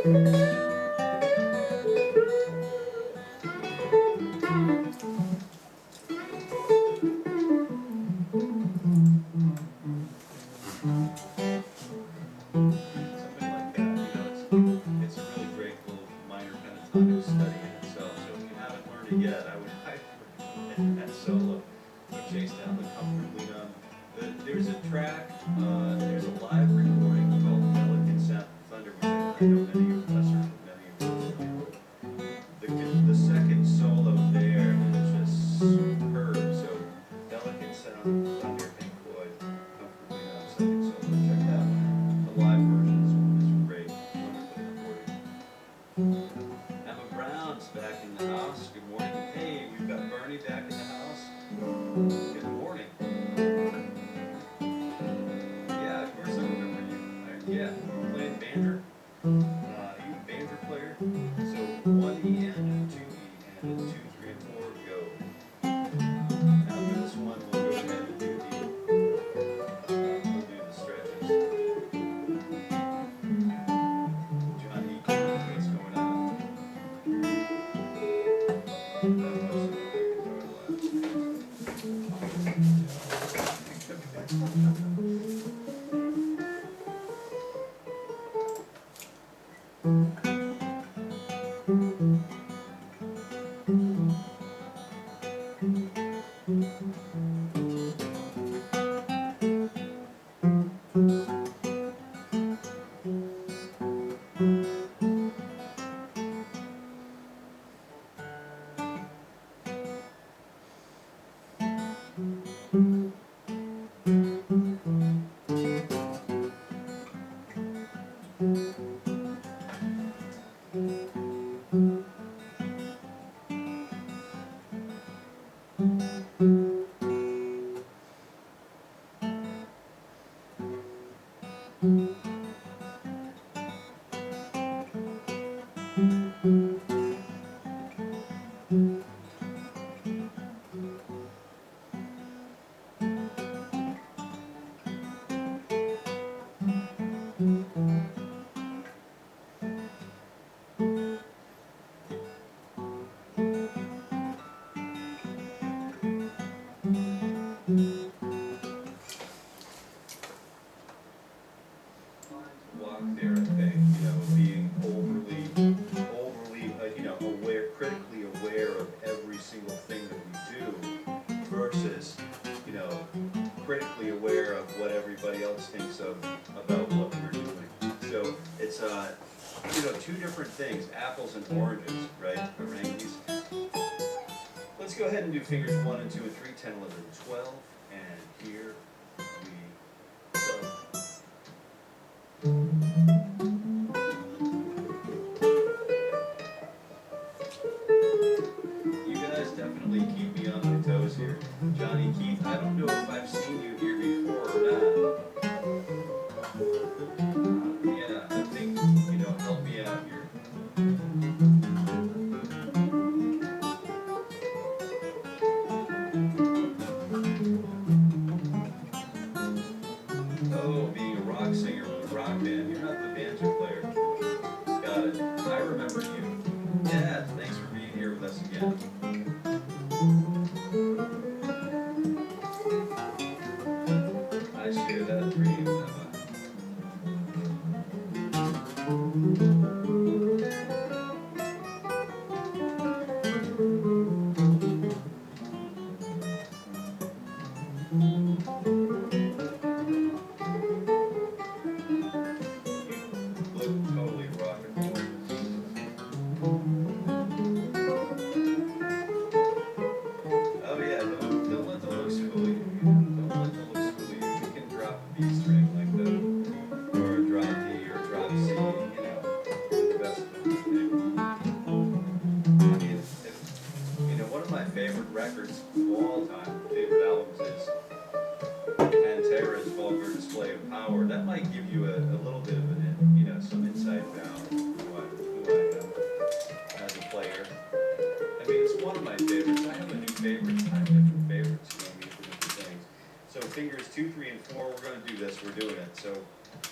It's a really great little minor pentatonic study in itself. So if you haven't learned it yet, I would highly recommend that solo. Go chase down the comfortably numb. There's a track, there's a live recording called Delicate Sound of Thunder, which I know many of us are many of you are familiar with. The second solo there is just superb. So Delicate Sound of Thunder, Pink Floyd, comfortably numb, second solo. Check that one out. The live version is great. Wonderful recording. Emma Brown's back in the house. Good morning. Hey, we've got Bernie back in the house. Good morning. Yeah, of course I remember you. Yeah, playing banjo. You a banjo player? So 1 E and 2 E and 2, 3, and 4 go. After this one, we'll go ahead and do the stretches. Johnny, what's going on? Walk there, I think, being overly, aware, critically aware of every single thing that we do versus, critically aware of what everybody else thinks about what we're doing. So it's, two different things, apples and oranges, right? Oranges. Let's go ahead and do fingers 1 and 2 and 3, 10, 11, 12, and here we go. You guys definitely keep me on my toes here. Johnny Keith, I don't know if I've seen you here before or not. Yeah, I think, help me out here. Oh, being a rock singer with a rock band. You're not the banjo player. Got it. I remember you. Yeah, thanks for being here with us again. I share that dream, Emma. Look totally rock and roll. Oh yeah, don't let the looks fool you. Don't let the looks fool you. You can drop a B string like that, or a drop D, or a drop C. The best of them. I mean, one of my favorite records of all time, favorite albums is Pantera's Vulgar Display of Power. That might give you a little bit of some insight about who I am as a player. I mean, it's one of my favorites. I have a new favorite. I have different favorites, for different things. So fingers 2, 3, and 4, we're going to do this. We're doing it. So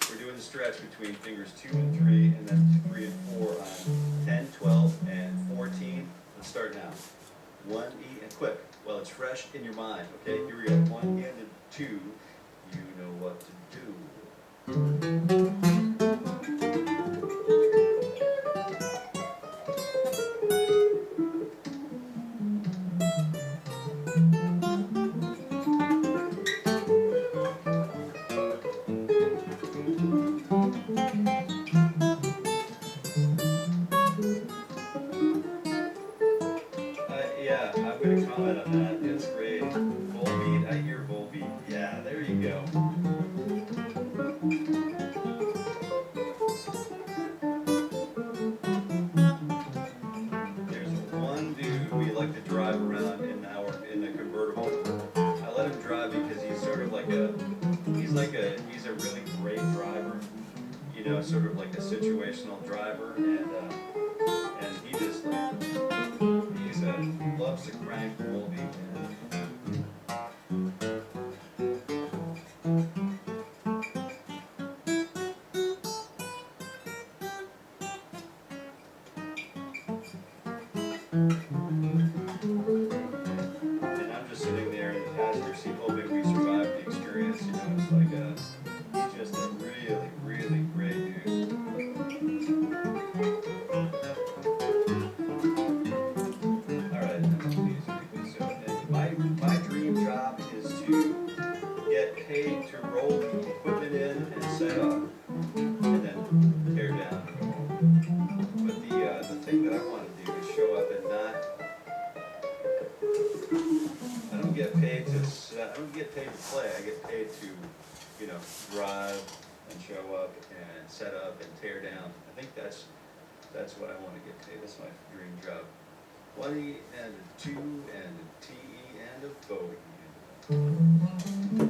we're doing the stretch between fingers 2 and 3, and then 3 and 4 on 10, 12, and 14. Let's start now. 1, E, and quick. Well, it's fresh in your mind. Okay, here we go. 1 and 2. You know what to do. Yeah, I'm going to comment on that. It's great. Volbeat, I hear Volbeat. Yeah, there you go. There's one dude we like to drive around in the convertible. I let him drive because he's sort of like he's a really great driver. You know, sort of like a situational driver, and he just loves to crank Volbeat, man. And I'm just sitting there in the passenger seat hoping we survive the experience, you know, it's like he's just a really, really great dude. Alright, so my dream job is to get paid to roll the equipment in and set up, and then tear down and go home. But the thing that I want to do is show up and not, I don't get paid to play. I get paid to, you know, drive and show up and set up and tear down. I think that's what I want to get paid. That's my dream job. 1 E and a 2 and a T E and a bogey.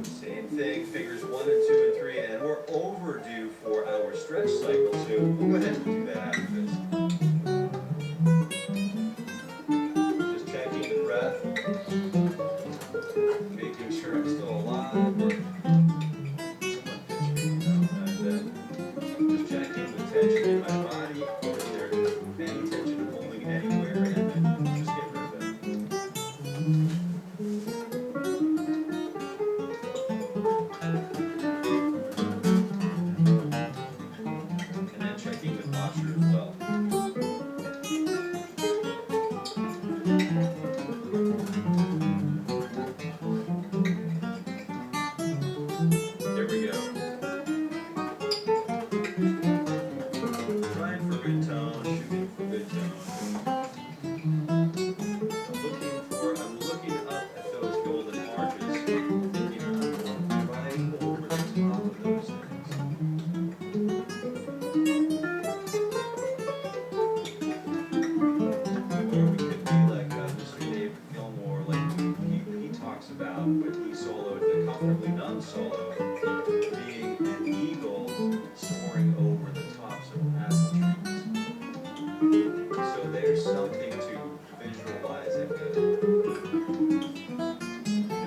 Same thing, fingers 1 and 2 and 3, and we're overdue for our stretch cycle, so we'll go ahead and do that after this. Just checking the breath, making sure I'm still alive. Just checking the tension in my body, is there any tension holding anywhere, and then just get rid of it. And then checking the posture as well. There we go. Trying for good tone, shooting for good tone. I'm looking up at those golden arches, thinking I'm right over the top of those things. Or we could be like Mr. David Gilmour, like he talks about when he soloed the Comfortably Numb solo, being an eagle soaring over the tops of apple trees. So there's something to visualizing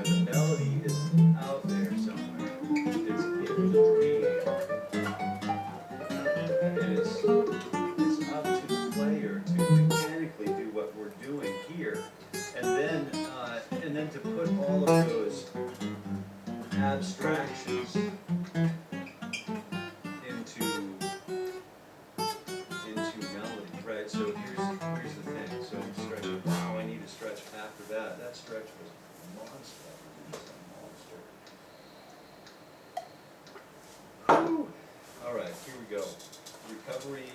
the melody is out there somewhere. It's in the dream. And it's up to the player to mechanically do what we're doing here. And then to put all of those abstractions into melody, right? So here's the thing. So I'm stretching. Wow, I need to stretch after that. That stretch was a monster. Whew. All right, here we go. Recovery,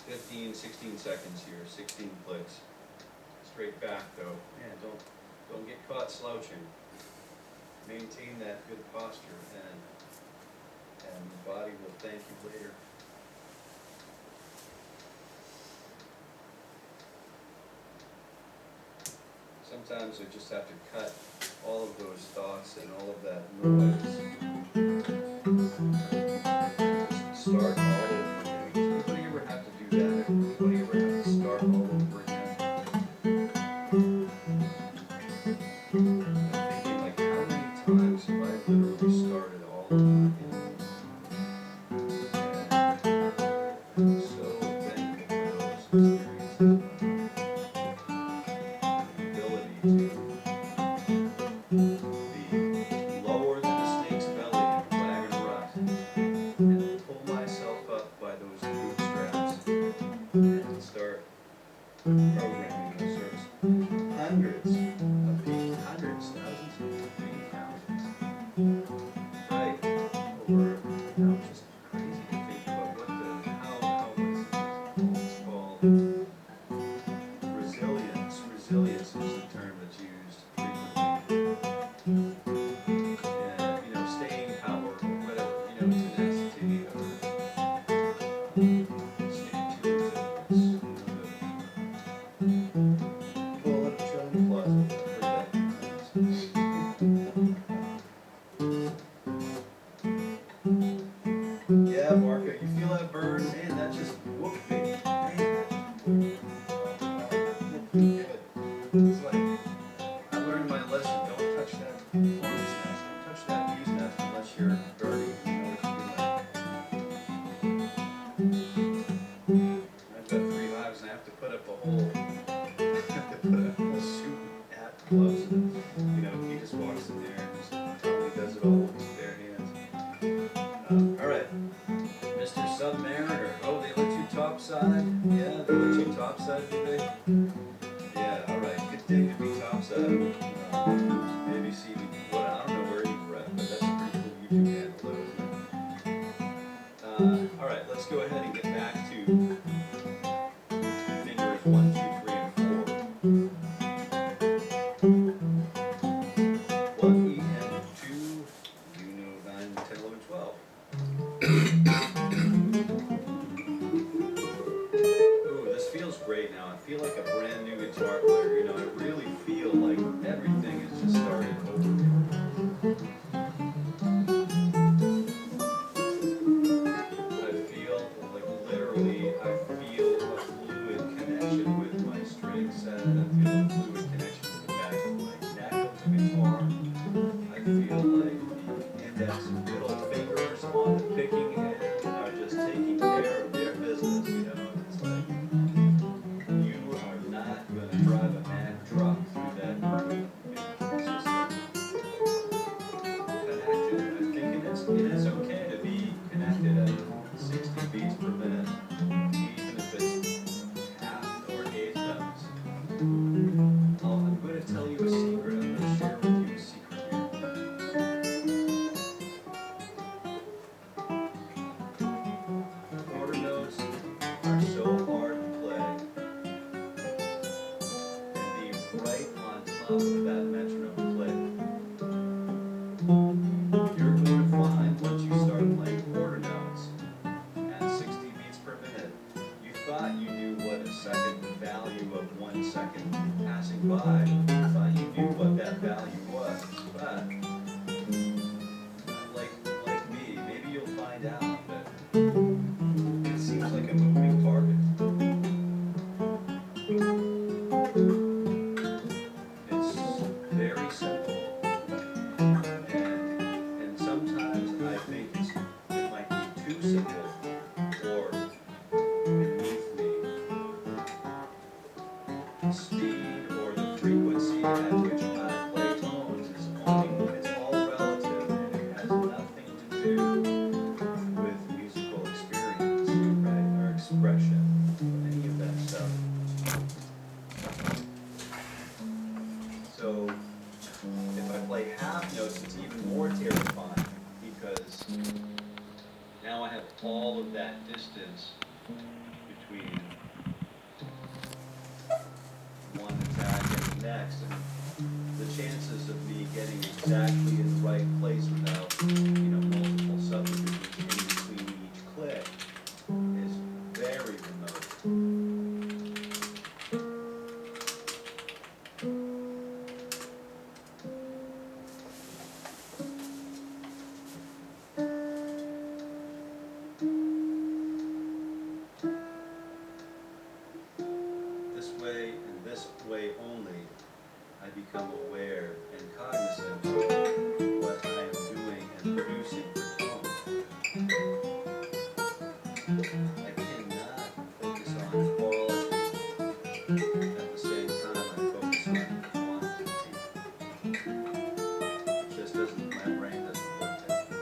15, 16 seconds here. 16 clicks. Straight back though. Man, don't get caught slouching. Maintain that good posture, and the body will thank you later. Sometimes we just have to cut all of those thoughts and all of that noise. Just start all over again. Anybody ever have to do that? Anybody ever have to start all over again? I'm thinking, like, how many times have I resilience is the term that's used frequently. And, staying power, or whatever, tenacity, or staying tuned to bullet train closet. I've heard that. Yeah, Marco, you feel that burn? Man, that just whooped me. Good. It's like, I learned my lesson. Don't touch that hornet's nest. Don't touch that bee's nest unless you're burning. You know what you're doing. I've got 3 hives and I have to put up a whole, suit, hat, gloves, and, he just walks in there and just totally does it all with his bare hands. All right. Mr. Submariner. Oh, they let you topside? Yeah, they let you topside, do they? Yeah, all right. Good thing to be topside. Maybe see what, I don't know where you were at, but that's a pretty cool YouTube handle, though, isn't it? All right, let's go ahead and get back to fingers 1, 2, 3, and 4. 1, E, and 2, 9, 10, 11, 12. Ooh, this feels great now. I feel like a brand new guitar player. I really feel like everything is just started over. I feel like literally, I feel a fluid connection with my string set. I feel a fluid connection with the back of my neck of the guitar. I feel like the index and middle fingers on the picking end are just taking care of their business, It's like, you are not going to drive a Mack truck through that groove. It's just connected. I think it is okay to be connected at 60 beats per minute, even if it's half or eighth notes. I'm going to tell you a secret. I'm going to share with you a secret here. Quarter notes are so hard to play, and be right on top of that metronome click. You're going to find once you start playing quarter notes at 60 beats per minute, you thought you knew what a second value of 1 second passing by, you thought you knew what that value was, but like me, maybe you'll find out that it seems like a moving target. It's very simple, and sometimes I think it might be too simple or beneath me. The speed or the frequency at which I play tones is it's all relative, and it has nothing to do with musical experience, right, or expression, or any of that stuff. So, if I play half notes, it's even more terrifying, because now I have all of that distance between one attack and the next, and the chances of me getting exactly in the right place without, multiple subdivisions in between each click is very remote. This way, and this way only, I become aware and cognizant of what I am doing and producing for tone. I cannot focus on quality at the same time I focus on quantity. It just doesn't, my brain doesn't work that way.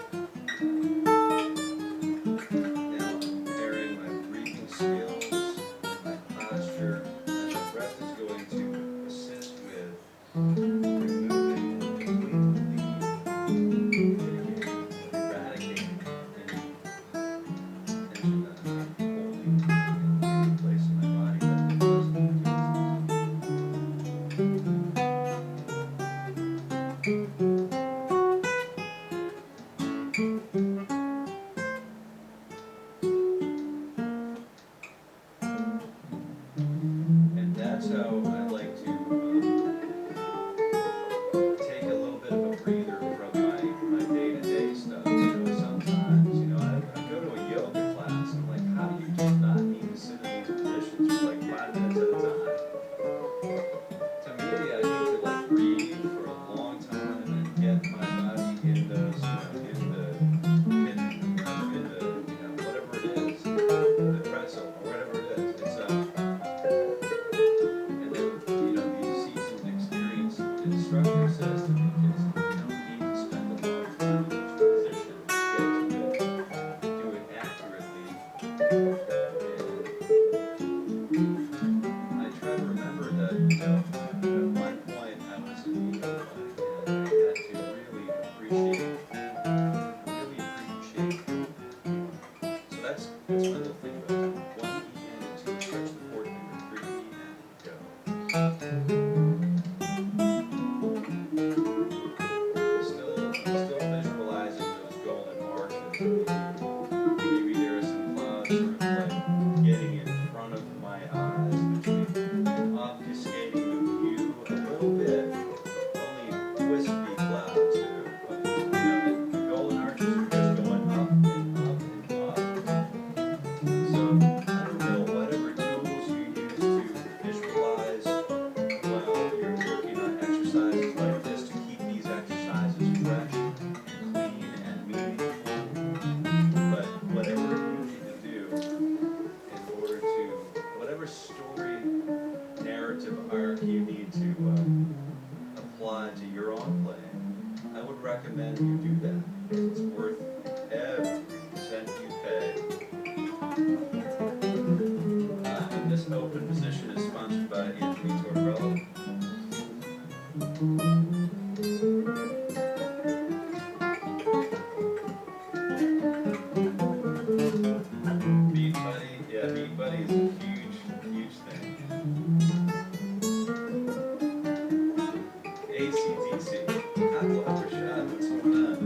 Now I'm pairing my breathing skills and my posture, and my breath is going to assist with removing completely mitigating the I'd like to take a little bit of a breather from my day-to-day stuff. Sometimes, I go to a yoga class and I'm like, how do you just not need to sit in these positions for like 5 minutes at a time? To me, I need to like breathe for a long time and get my body in those, whatever it is, the pretzel or whatever it is. And then, these seasoned, experienced instructor says to me, is, you need to spend a lot of time in each position to get to it, do it accurately. And I try to remember that, at one point I was in yoga and I had to really appreciate. So that's one little thing about it. 1 E-N and 2 stretch the forefinger, 3 E-N, go. I'm still visualizing those golden arches. Maybe there are some clouds sort of like getting in front of my eyes, which may obfuscating the view a little bit. Only wispy clouds do. But, the golden arches are just going up and up and up. So, I don't know, whatever tools you use to visualize while you're working on exercises like this to keep these exercises fresh and clean and meaningful. But whatever you need to do in order to, whatever story, narrative arc you need to apply to your own playing, I would recommend you do that. It's worth every cent you pay. And this open position is sponsored by Anthony Tortorello. Beat Buddy, yeah, Beat Buddy is a huge, huge thing. AC/DC, hot blood for shot, what's going on?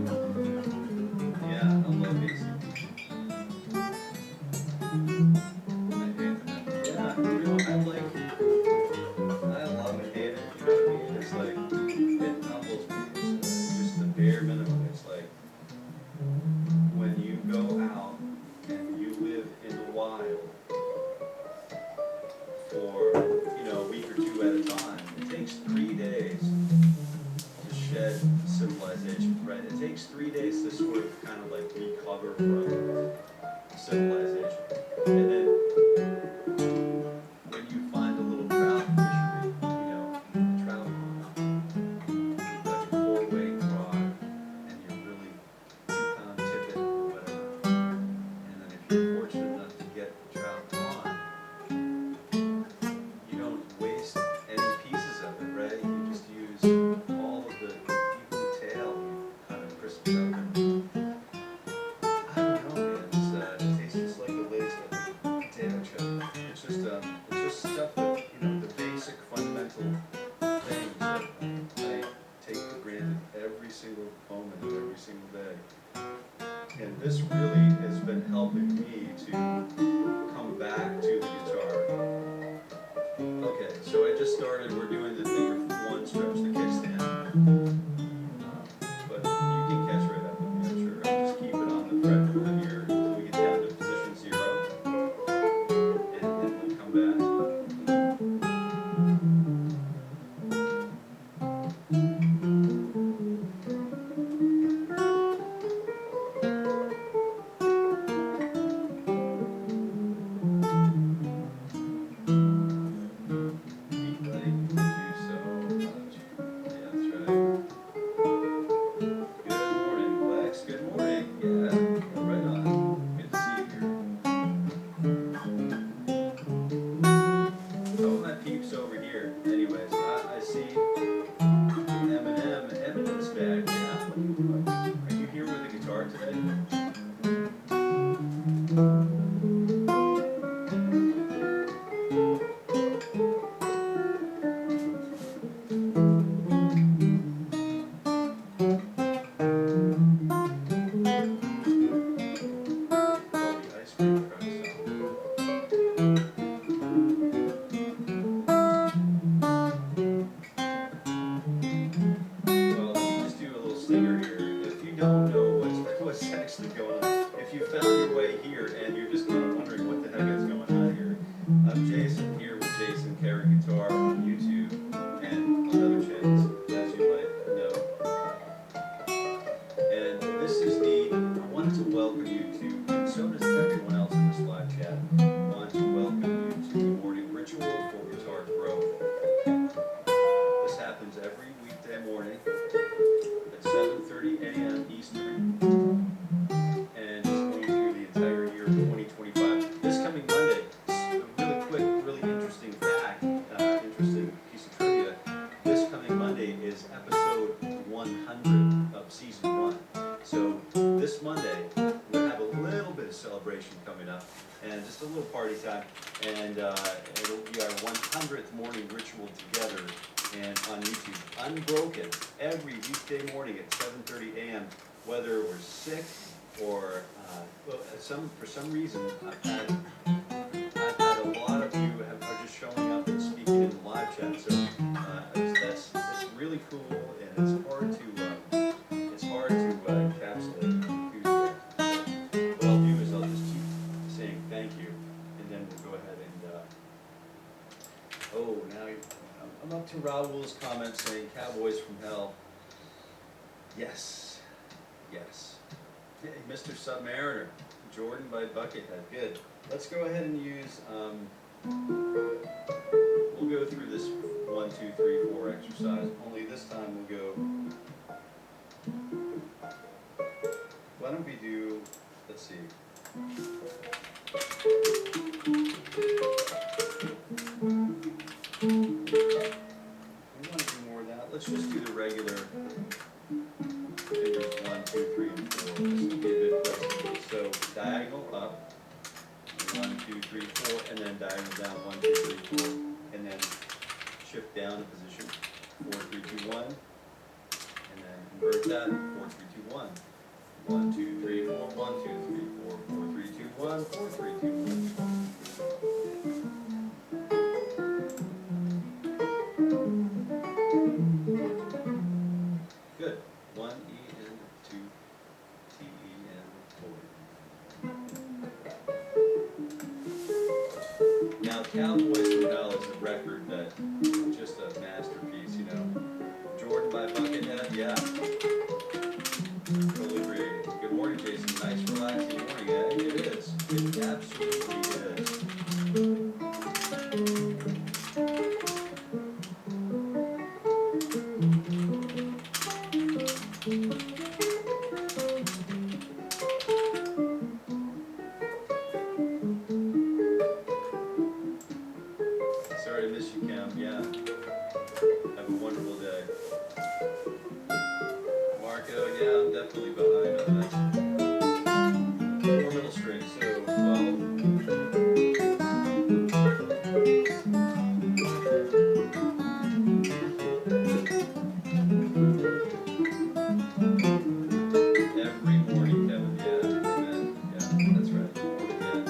Yeah, I love AC/DC. Yeah, I love and hate it, you know what I mean? It's like, it humbles me, it's just the bare minimum. It's like, when you go out and you live in the wild for, a week or two at a time, it takes 3 days to shed civilization, right? It takes 3 days to sort of kind of like recover from civilization. And then when you find a little trout fishery, trout pond, you've got your 4-weight rod and your really 2-pound tippet or whatever. And then if you're fortunate enough to get the trout on, you don't waste any pieces of it, right? You just use all of the, even the tail, you kind of crisp it up. I don't know, man. It tastes just like the Lay's potato chip. It's just stuff that, the basic fundamental things that I take for granted every single moment of every single day. And this really has been helping me to come back to the guitar. Okay, so I just started, we're doing the finger 1 stretch, the kickstand. But you can catch right up with me, I'm sure. I'll just keep it on the fretboard here until we get down to position 0. And then we'll come back. Beat Buddy, thank you so much. Yeah, that's right. Good morning, Lex. Good morning. Yeah, right on. Good to see you here. Oh, my peeps over here. Anyways, I see Eminem. Eminem's back. Yeah, what are you doing? Are you here with a guitar today? Ice cream truck song. little party time, and it'll be our 100th morning ritual together, and on YouTube, unbroken, every weekday morning at 7:30 a.m. Whether we're sick or well, for some reason I've had a lot of you are just showing up and speaking in the live chat. So that's really cool, and it's hard to encapsulate enthusiasm. So what I'll do is I'll just keep saying thank you, and then we'll go ahead and now I'm up to Raul's comment saying Cowboys from Hell. Yes, yes. Hey, Mr. Submariner, Jordan by Buckethead. Good. Let's go ahead and use. We'll go through this 1, 2, 3, 4 exercise. Only this time we'll go. Why don't we do? Let's see. We want to do more of that. Let's just do the regular figures 1, 2, 3, and 4. This will be a bit flexible. So diagonal up, 1, 2, 3, 4, and then diagonal down, 1, 2, 3, 4, and then shift down to position 4, 3, 2, 1, and then invert that 4, 3, 2, 1. 1, 2, 3, 4, 1, 2, 3, 4, 4, 3, 2, 1, 4, 3, 2, 1. Good. 1 E and 2 T E and 4. Now, Cowboys from Hell is a record that just a masterpiece, you know. Jordan by Buckethead, yeah. Totally agree. Good morning, Jason. Nice, relaxing morning. Yeah, it is. It absolutely is. Sorry to miss you, Cam. Yeah. Have a wonderful day. Marco, yeah, I'm definitely behind on that. 4 middle string, so 12. Every morning, Kevin, yeah, amen. Yeah, that's right. Yeah.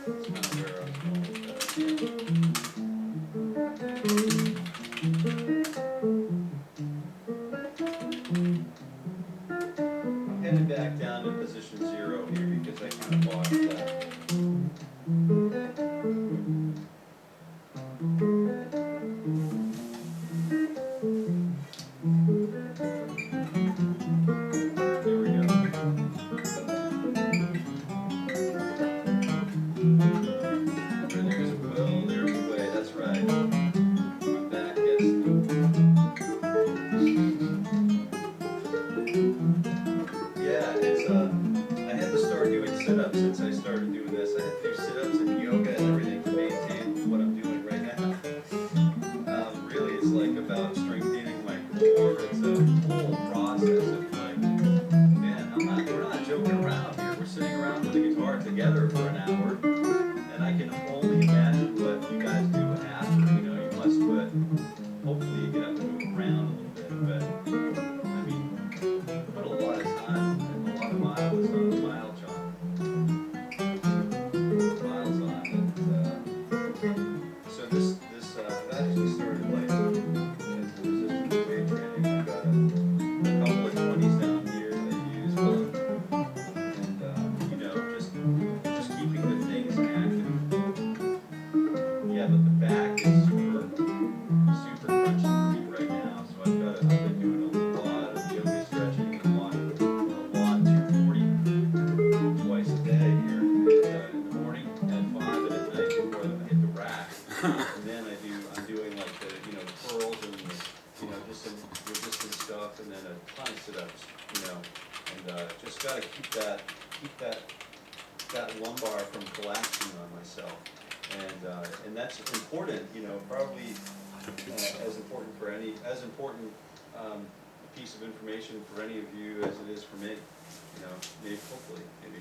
That's kind of where I was going with that. I'm headed back down to position 0 here because I kind of lost that. There we go. Where there's a will, there's a way. That's right. My back gets. Yeah, it's I had to start doing sit-ups since I started doing this. I had to do sit-ups and yoga and everything to maintain what I'm doing right now. Really, it's like about strengthening my core. It's a whole process of like, man, we're not joking around here. We're sitting around with a guitar together for an hour, and I can only imagine what you guys do after. You know, you must hopefully you get up and move around a little bit, but I mean, put a lot of time and a lot of miles on it. So this I've actually started like as the resistance weight training. I've got a couple of 20s down here that I use, and you know, just keeping the things active. Yeah, but the back is super crunchy for me right now. So I've been doing a lot of yoga stretching and a lot 240 twice a day here in the morning at 5 and at night before I hit the rack. And then I'm doing like the curls and just some resistance stuff, and then a ton of sit-ups, and just gotta keep that lumbar from collapsing on myself, and that's important, probably as important piece of information for any of you as it is for me. You know, maybe, hopefully, maybe.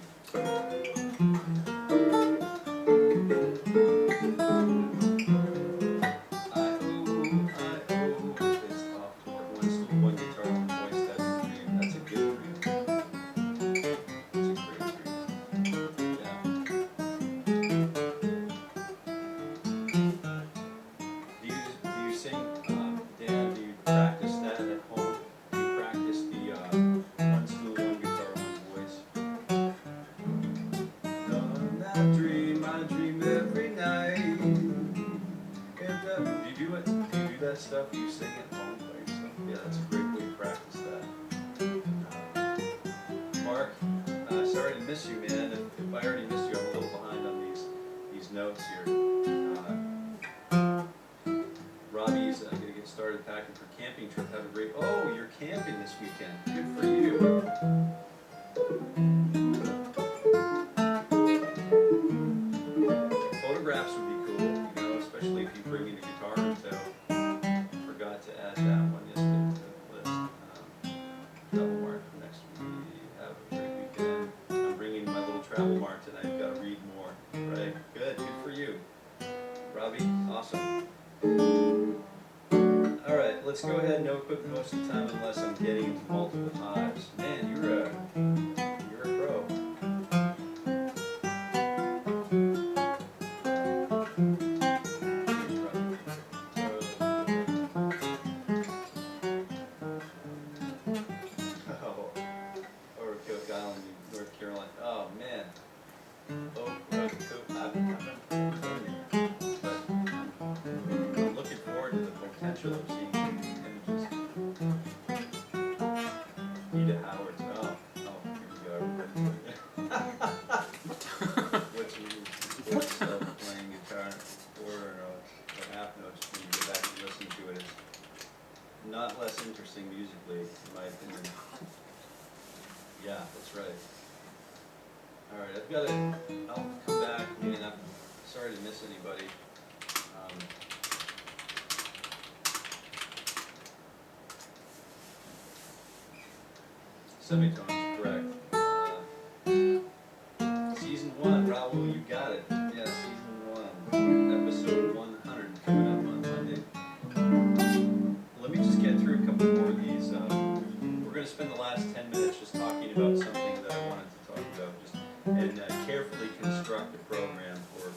It's off to work. One stool, one guitar, one voice. That's a dream. That's a good dream. That's a great dream. Yeah. Do you sing, Dan? Do you practice that at home? Do you practice the one stool, one guitar, one voice? I dream every night. Do you do it? Do you do that stuff? Do you sing at home by yourself? Yeah, that's a great way to practice that. Mark, sorry to miss you, man. If I already missed you, I'm a little behind on these notes here. Robbie's going to get started packing for camping trip. Have a great. Oh, you're camping this weekend. Good for you. Photographs would be cool, you know, especially if you bring in a guitar and so. Forgot to add that one yesterday to the list. Double mark for next week. Have a great weekend. I'm bringing my little travel mark tonight. Got to read more. Right? Good for you. Robbie, awesome. All right, let's go ahead and no equip most of the time unless I'm getting into multiple hives. Man, you're a pro. North Carolina. Oh man. I'm looking forward to the potential of seeing images. Ida Howard. Oh, here we go. What's playing guitar or half notes when you go back and listen to it? It's not less interesting musically, in my opinion. Yeah, that's right. Alright, I'll come back, man, I'm sorry to miss anybody. Semitones, correct. Season 1, Raul, you got it. Yeah, season 1, episode 100, coming up on Monday. Let me just get through a couple more of these. We're going to spend the last 10 minutes just talking about something that I wanted to talk about, and carefully construct a program for,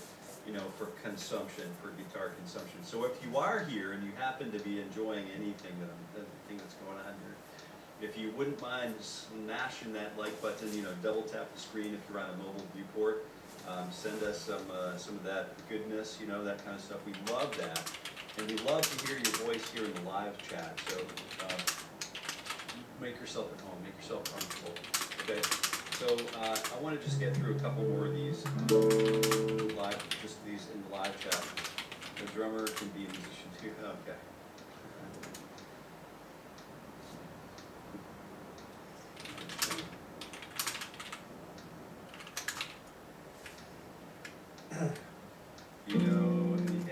for consumption, for guitar consumption. So if you are here and you happen to be enjoying anything that's going on here, if you wouldn't mind smashing that like button, double tap the screen if you're on a mobile viewport, send us some of that goodness, that kind of stuff. We love that, and we love to hear your voice here in the live chat. So make yourself at home, make yourself comfortable. Okay. So I want to just get through a couple more of these these in the live chat. The drummer can be a musician too. Okay.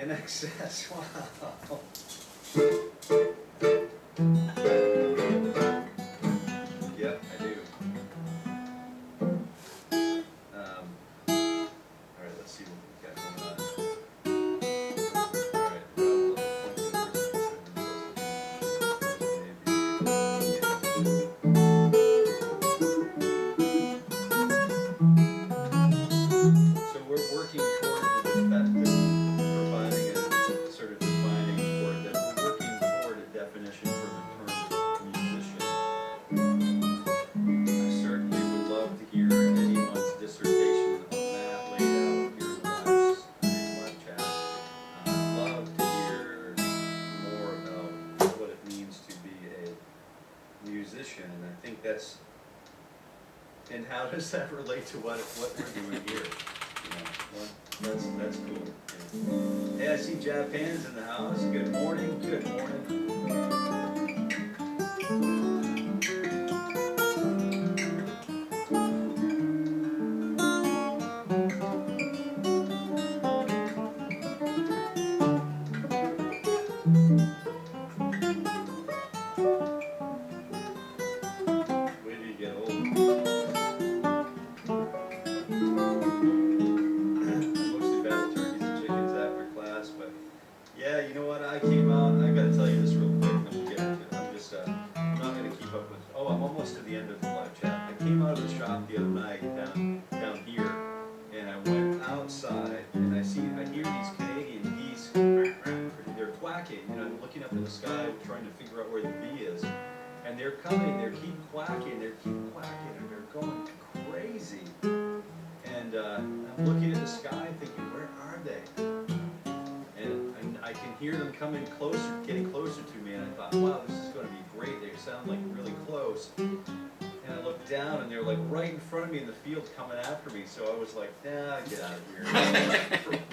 NXS. Wow. Yep, I do. All right, let's see what we've got going on. All right, so we're working toward providing a sort of defining word that we're working toward a definition for the term musician. I certainly would love to hear anyone's dissertation on that laid out here in the live chat. I'd love to hear more about what it means to be a musician, and I think that's, and how does that relate to what we're doing here? Well, that's cool. Yeah. Hey, I see Japan's in the house. Good morning. Good morning. sky trying to figure out where the bee is. And they're coming, they keep quacking, and they're going crazy. And I'm looking at the sky thinking, where are they? And I can hear them coming closer, getting closer to me, and I thought, wow, this is going to be great. They sound like really close. And I looked down, and they're like right in front of me in the field coming after me. So I was like, nah, get out of here.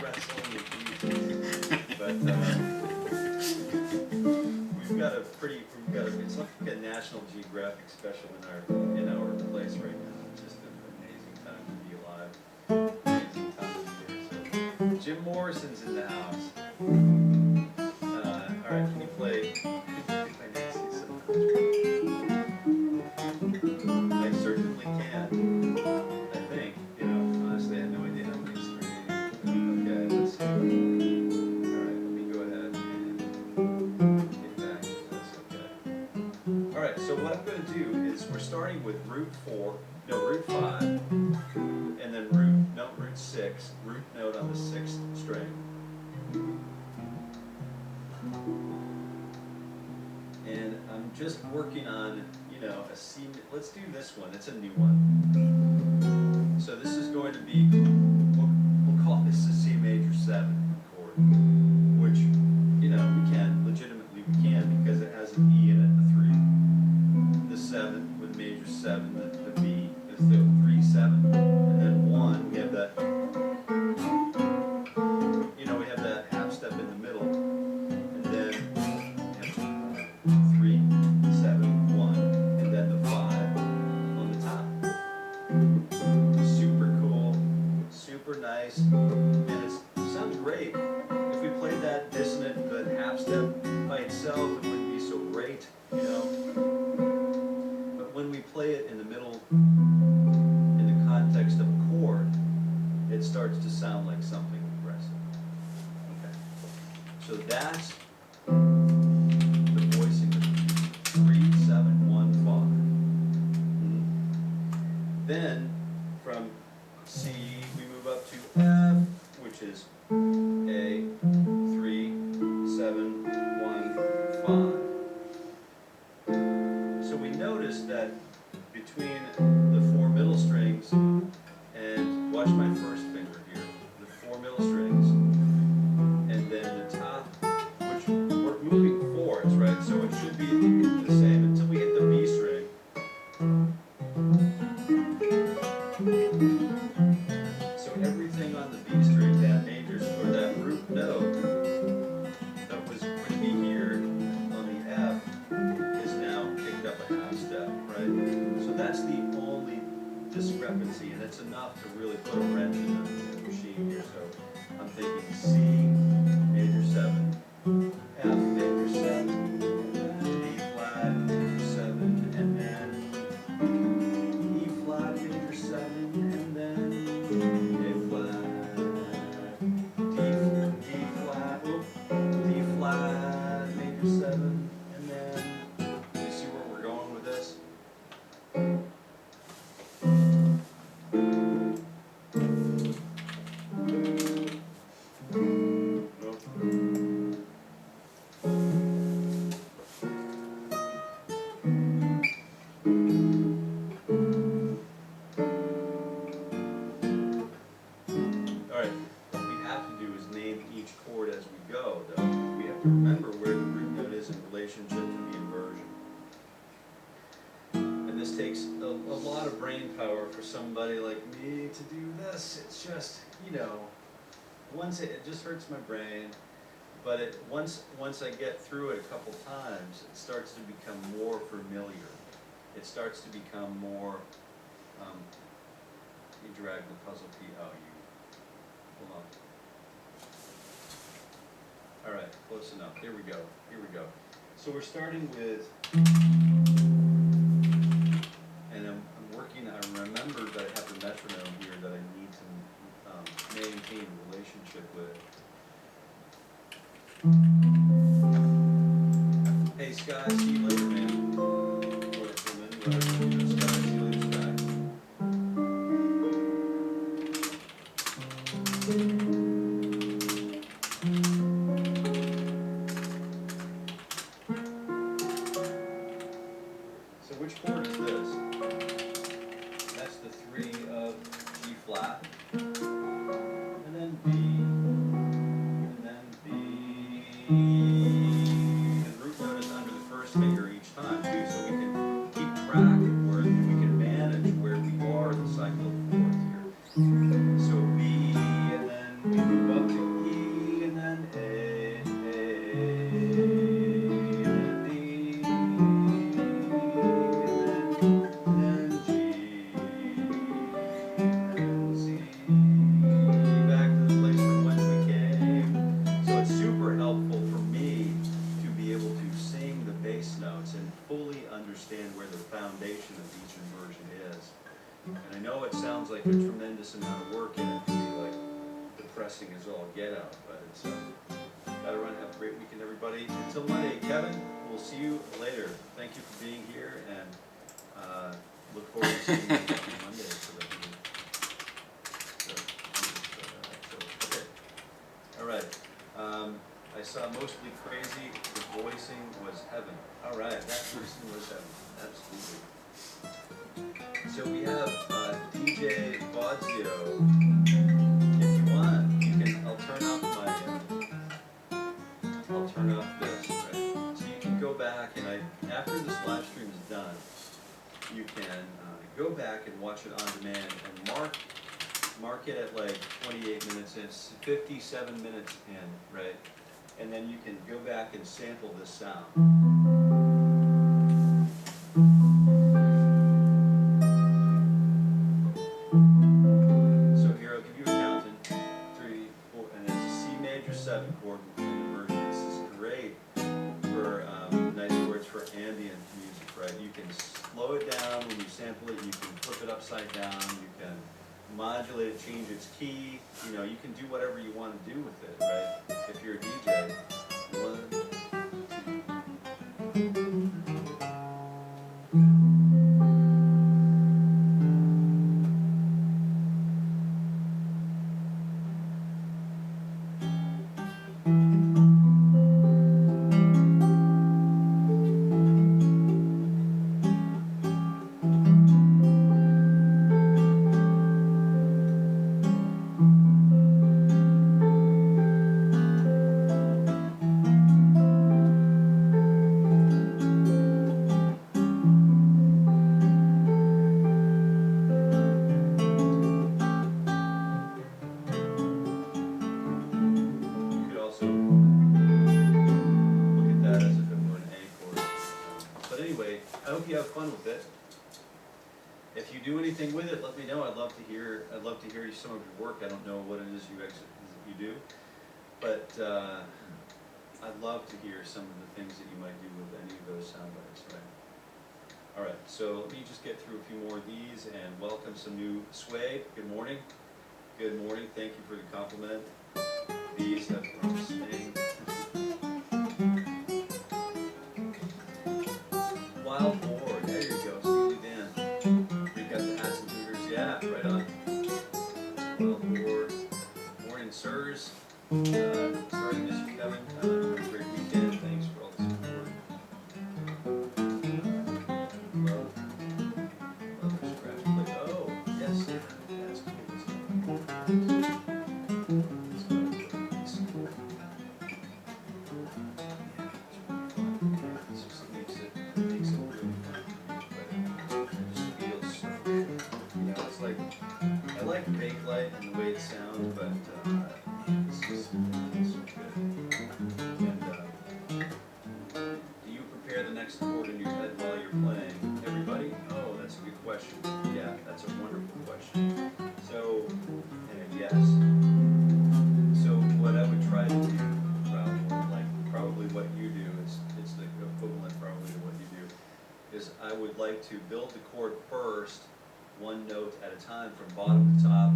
Wrestling with bees. But it's like a National Geographic special in our place right now. It's just an amazing time to be alive. Amazing time to be here. So Jim Morrison's in the house. All right, can you play? I certainly can. I think. Honestly, I have no idea how many strings. Okay, let's see. All right, let me go ahead and get back. That's okay. All right, so what I'm going to do is we're starting with root 5, and then root 6, root note on the 6th string. And I'm just working on, a C. Let's do this one. It's a new one. So this is going to be, we'll call this the C major 7 chord, which, we can because it has an E in it, a 3. The 7 with major 7, the B is the 3, 7, and then 1, we have that, we have that half step in the middle, and then we have 3, 7, 1, and then the 5 on the top. Super cool, super nice, and it sounds great. If we played that dissonant, that half step by itself, it wouldn't be so great, But when we play it in the middle, in the context of a chord, it starts to sound like something aggressive. Okay. So that's the voicing of 3, 7, 1, 5. Then from C we move up to F, which is A, 3, 7, 1, 5. So we notice that between the 4 middle strings and watch my first finger here, the 4 middle strings, and then the top, which we're moving chords, right? So it should be the same until we hit the B string. So everything on the B string, that major or that root note that was going to be here on the F is now picked up a half step, right? So that's the only discrepancy, and it's enough to really put a wrench in the machine here. So I'm thinking C major 7, F major 7, B flat major 7, and then E flat major 7, and then A flat, D flat major 7, and then you see where we're going with this? Nope. Alright, what we have to do is name each chord as we go, though. We have to remember where the root note is in relationship to the inversion. And this takes a lot of brain power for somebody like me to do this. It's just, once it just hurts my brain, but once I get through it a couple times, it starts to become more familiar. It starts to become more, you drag the puzzle piece, hold on. All right, close enough. Here we go. So we're starting with, and I'm working, I remember that I have the metronome here that I need to maintain a relationship with. Hey Sky, see you later, man. Or Lynn, whatever, Sky, see you later, Sky. depressing as all get out, but it's gotta run. Have a great weekend, everybody. Until Monday, Kevin, we'll see you later. Thank you for being here, and look forward to seeing you on Monday. Okay. All right. I saw Mostly Crazy. The voicing was heaven. All right, that person was heaven. Absolutely. So we have DJ Bodzio. If you want, you can. I'll turn off this. Right? So you can go back, and after this live stream is done, you can go back and watch it on demand and mark it at like 28 minutes in, 57 minutes in, right? And then you can go back and sample this sound. So here, I'll give you a count in 3, 4, and it's a C major 7 chord inversion. This is great for nice chords for ambient music, right? You can slow it down when you sample it. You can flip it upside down. You can modulate it, change its key. You know, you can do whatever you want to do with it, right? If you're a DJ. 1, 2. If you do anything with it, let me know. I'd love to hear some of your work. I don't know what it is you do, but I'd love to hear some of the things that you might do with any of those sound bites, right? All right, so let me just get through a few more of these and welcome some new Sway. Good morning. Good morning. Thank you for the compliment. These have from Spain. Wild boar. There you go. Steely Dan. We've got the hats and hooters. Yeah, right on. Wild boar. Morning, sirs. Sorry to miss you, Kevin. Have a great weekend. Thanks for all the support. Love the scratch play. Oh, yes. That's cool. I like Bakelite and the way it sounds, but it's so good. And do you prepare the next chord in your head while you're playing? Everybody? Oh, that's a good question. Yeah, that's a wonderful question. So, yes. So what I would try to do, probably what you do, it's the equivalent probably to what you do, is I would like to build the chord first, one note at a time from bottom to top,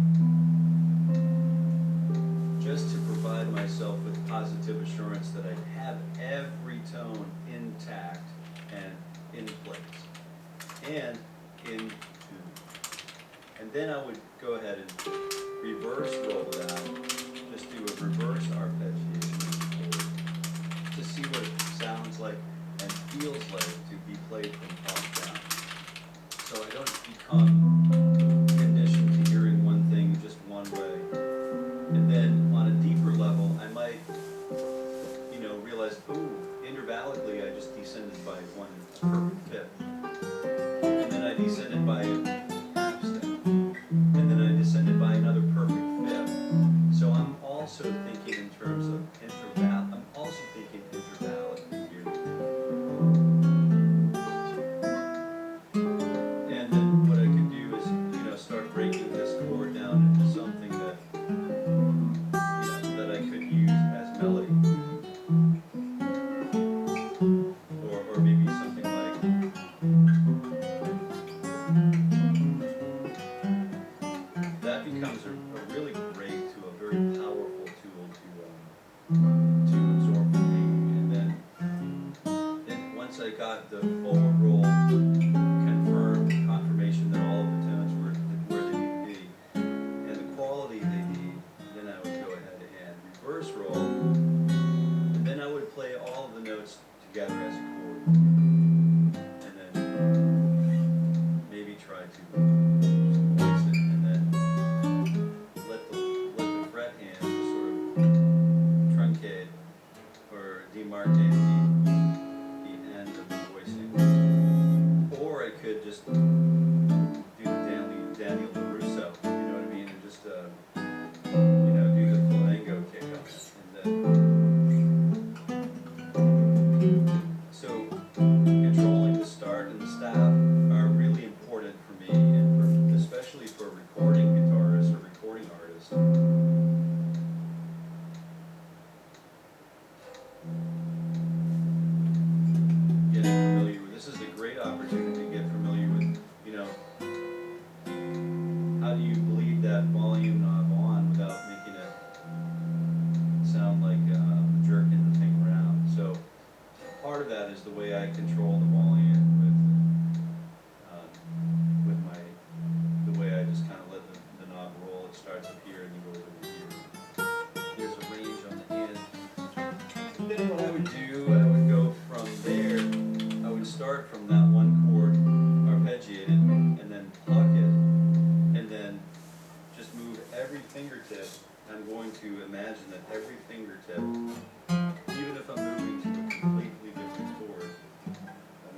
just to provide myself with positive assurance that I have every tone intact and in place and in tune. And then I would go ahead and reverse roll that, just do a reverse arpeggiation to see what it sounds like and feels like to be played from top down. So I don't become conditioned to hearing one thing just one way. And then on a deeper level, I might, realize, intervallically I just descended by one perfect fifth. And then I descended by a half step. And then I descended by another perfect fifth. So I'm also thinking in terms of interval. I'm also thinking intervallically here. And then what I can do is, start breaking this chord down into something that, that I could use as melody. Or maybe something like, that becomes a really great to a very powerful the way I control the volume with the way I just kind of let the knob roll. It starts up here and then goes over here. There's a range on the hand. And then what I would do, I would go from there. I would start from that one chord, arpeggiate it, and then pluck it, and then just move every fingertip. I'm going to imagine that every fingertip, even if I'm moving to a completely different chord, I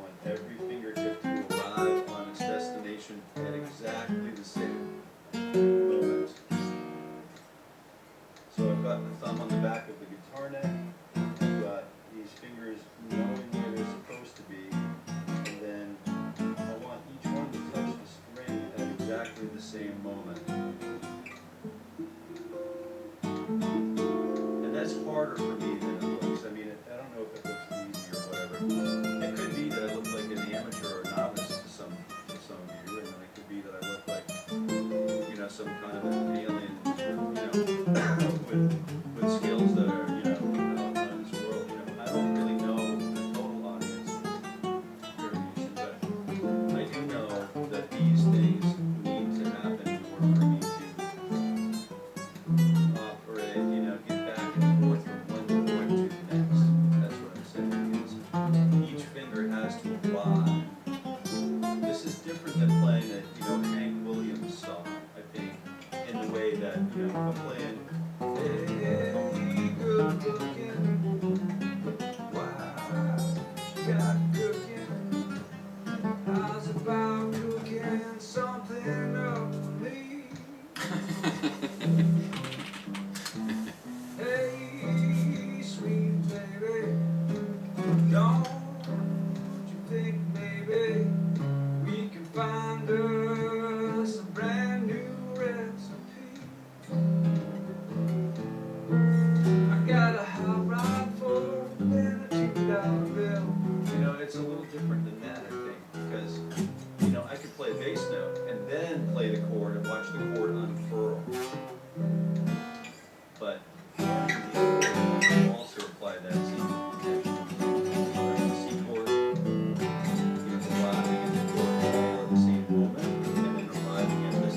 want every fingertip to arrive on its destination at exactly the same moment. So I've got the thumb on the back of the guitar neck, I've got these fingers knowing where they're supposed to be, and then I want each one to touch the string at exactly the same moment. And that's harder for me than it looks. I mean, I don't know if it looks easy or whatever. It could be that I look like an amateur or novice to some of you, and then it could be that I look like, some kind of an alien, with skills that are, out of this world. I don't really know the total audience variation, but I do know that these things need to happen in order for me to operate, get back and forth from one chord to the next. That's what I'm saying, is each finger has to apply. This is different than playing a, Hank Williams song, I think, in the way that, if I'm playing, hey, good looking, wow, you got cooking, how's about cooking something up for me? Hey, sweet baby, don't you think maybe we can find us a brand new recipe? I got a hot rod for and a $2 bill. It's a little different than that, I think, because, I could play a bass note and then play the chord and watch the chord unfurl. But you also apply that C chord, arriving at the chord all at the same moment, and then arriving at this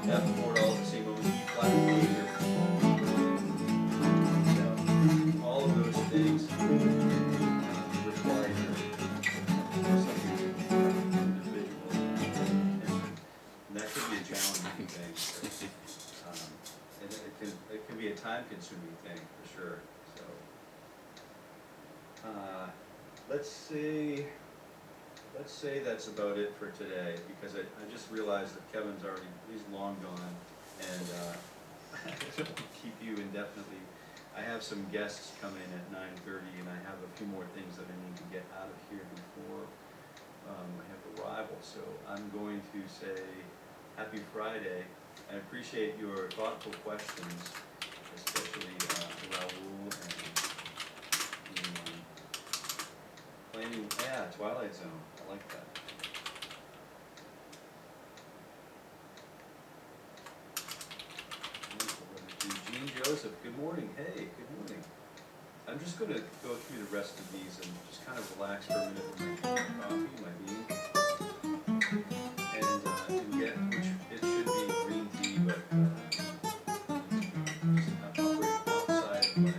F chord all at the same moment, E flat major. All of those things require something individual, and that could be a challenging thing. And it can be a time-consuming thing for sure. So, let's say that's about it for today, because I just realized that he's long gone, and I don't want to keep you indefinitely. I have some guests coming at 9:30, and I have a few more things that I need to get out of here before I have arrival. So I'm going to say happy Friday. I appreciate your thoughtful questions, especially Raoul and planning. Yeah, Twilight Zone. I like that. Gene Joseph, good morning. Hey, good morning. I'm just going to go through the rest of these and just kind of relax for a minute with my coffee, my bean, and get, which it should be green tea, but I'm operating outside of my.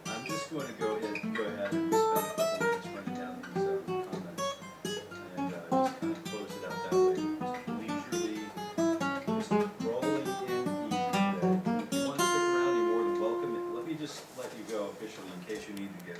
I'm just going to go ahead and spend a couple minutes running down these comments and just kind of close it out that way. Just leisurely, just rolling in easy today. If you want to stick around, you're more than welcome. Let me just let you go officially in case you need to get